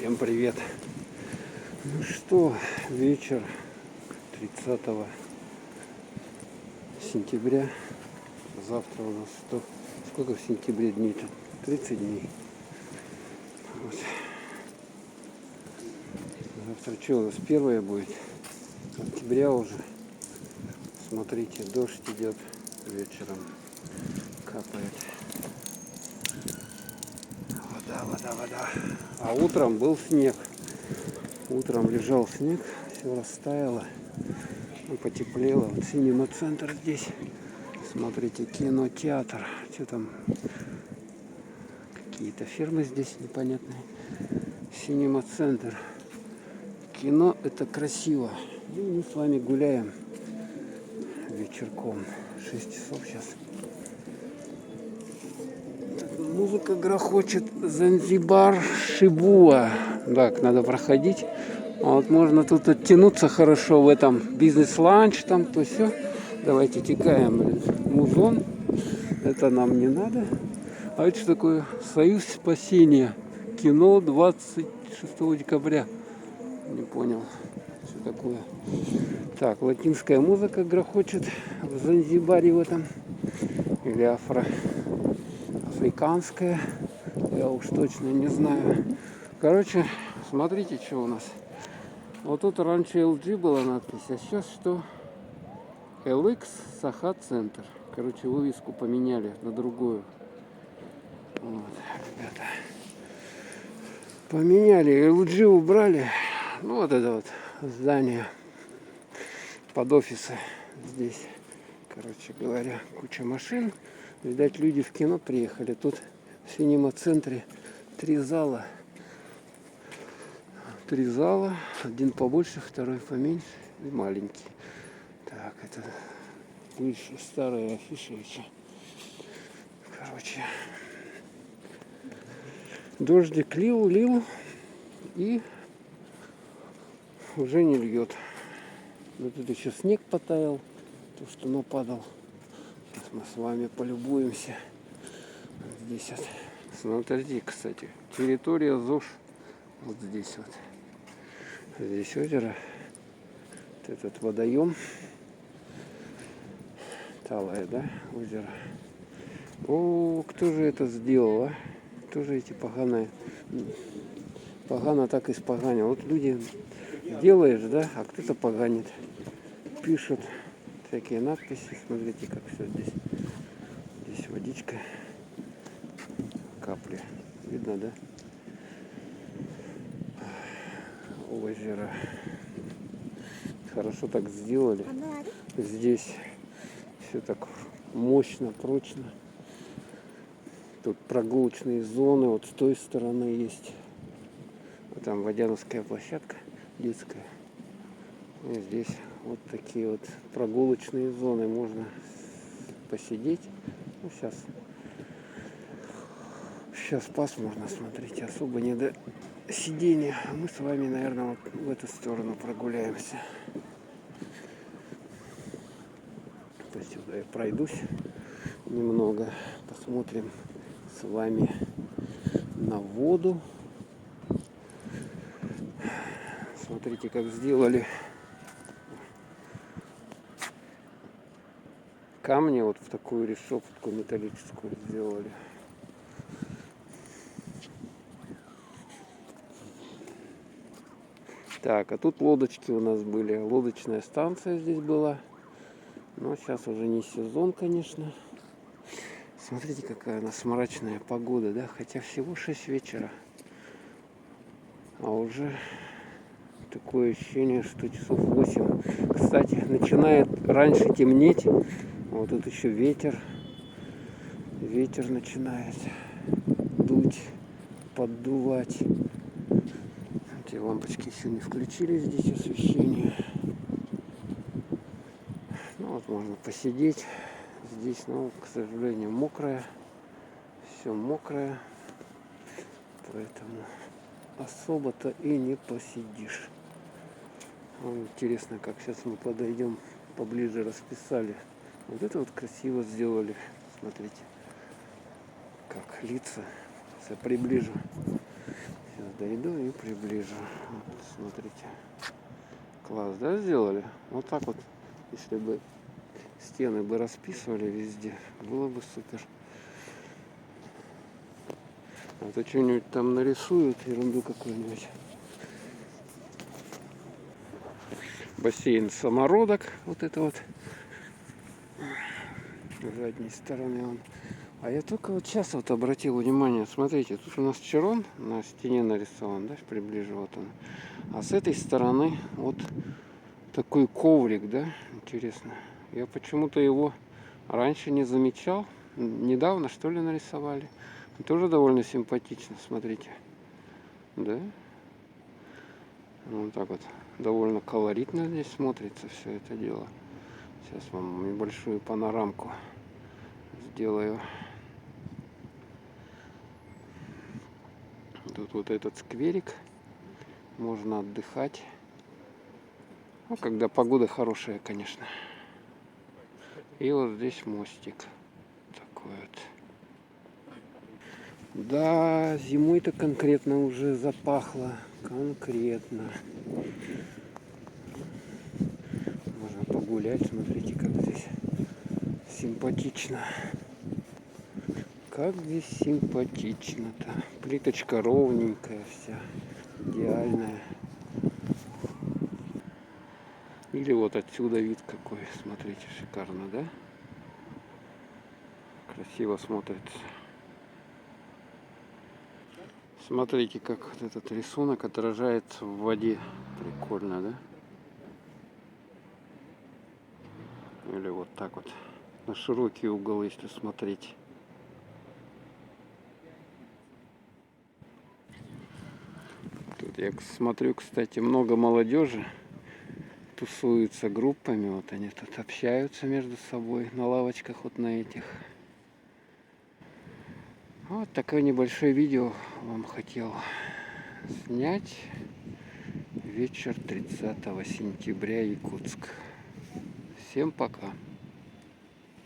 Всем привет! Ну что, вечер 30 сентября. Завтра у нас что? Сколько в сентябре дней-то? 30 дней. Вот. Завтра что у нас? Первое будет. Октября уже. Смотрите, дождь идет вечером. Капает. Вода. А утром был снег. Утром лежал снег, все растаяло. И потеплело. Вот Синема-центр здесь. Смотрите, кинотеатр. Что там? Какие-то фирмы здесь непонятные. Синема-центр. Кино — это красиво. И мы с вами гуляем вечерком. 6 часов сейчас. Музыка грохочет. Занзибар, Шибуа. Так, надо проходить. Вот можно тут оттянуться хорошо в этом бизнес-ланч, там то все. Давайте текаем. Музон. Это нам не надо. А это что такое? Союз спасения. Кино 26 декабря. Не понял, что такое. Так, латинская музыка грохочет в Занзибаре в этом. Или африканская. Я уж точно не знаю. Короче, смотрите, что у нас. Вот тут раньше LG была надпись, а сейчас что? LX Саха Центр. Короче, вывеску поменяли на другую. Вот, ребята. Поменяли, LG убрали. Ну, вот это вот здание под офисы здесь. Короче говоря, куча машин. Видать, люди в кино приехали. Тут в Синема-центре 3 зала. 3 зала. Один побольше, второй поменьше и маленький. Так, это бывшие старые афиши еще. Короче, дождик лил и уже не льет. Но тут еще снег потаял, то, что нападал. Сейчас мы с вами полюбуемся. Вот здесь вот. Смотрите, кстати, территория ЗОЖ. Вот здесь вот. Здесь озеро. Вот этот водоем. Талое, да, озеро. О, кто же это сделал, а? Кто же эти поганые? Погано так и споганил. Вот люди делаешь, да, а кто-то поганит. Пишут всякие надписи. Смотрите, как все здесь. Здесь водичка. Капли. Видно, да? Озеро. Хорошо так сделали. Здесь все так мощно, прочно. Тут прогулочные зоны. Вот с той стороны есть. Вот там водяновская площадка детская. И здесь вот такие вот прогулочные зоны. Можно посидеть. Ну, сейчас пасмурно, смотрите, особо не до сидения. А мы с вами, наверное, вот в эту сторону прогуляемся. То есть сюда я пройдусь немного. Посмотрим с вами на воду. Смотрите, как сделали камни вот в такую решетку металлическую сделали. Так, а тут лодочки у нас были. Лодочная станция здесь была. Но сейчас уже не сезон, конечно. Смотрите, какая у нас мрачная погода, да? Хотя всего 6 вечера. А уже такое ощущение, что часов 8. Кстати, начинает раньше темнеть. Вот тут еще ветер. Ветер начинает дуть, поддувать. Эти лампочки еще не включили здесь освещение. Ну вот можно посидеть здесь, но, к сожалению, мокрое. Все мокрое. Поэтому особо-то и не посидишь. Интересно, как сейчас мы подойдем поближе, расписали. Вот это вот красиво сделали. Смотрите, как лица. Сейчас приближу. Сейчас дойду и приближу. Вот, смотрите. Класс, да, сделали? Вот так вот, если бы стены бы расписывали везде, было бы супер. А то что-нибудь там нарисуют, ерунду какую-нибудь. Бассейн самородок, вот это вот. С задней стороны он. А я только вот сейчас вот обратил внимание, смотрите, тут у нас чарон на стене нарисован, да, приближу, вот он. А с этой стороны вот такой коврик, да, интересно. Я почему-то его раньше не замечал, недавно что ли нарисовали. Тоже довольно симпатично, смотрите, да. Вот так вот, довольно колоритно здесь смотрится все это дело. Сейчас вам небольшую панорамку сделаю. Тут вот этот скверик, можно отдыхать. Ну, когда погода хорошая, конечно. И вот здесь мостик такой вот. Да, зимой-то конкретно уже запахло. Конкретно. Можно погулять, смотрите, как здесь симпатично. Как здесь симпатично-то. Плиточка ровненькая вся, идеальная. Или вот отсюда вид какой, смотрите, шикарно, да? Красиво смотрится. Смотрите, как вот этот рисунок отражается в воде. Прикольно, да? Или вот так вот. На широкий угол, если смотреть. Тут я смотрю, кстати, много молодежи тусуются группами. Вот они тут общаются между собой на лавочках вот на этих. Вот такое небольшое видео вам хотел снять. Вечер 30 сентября, Якутск. Всем пока.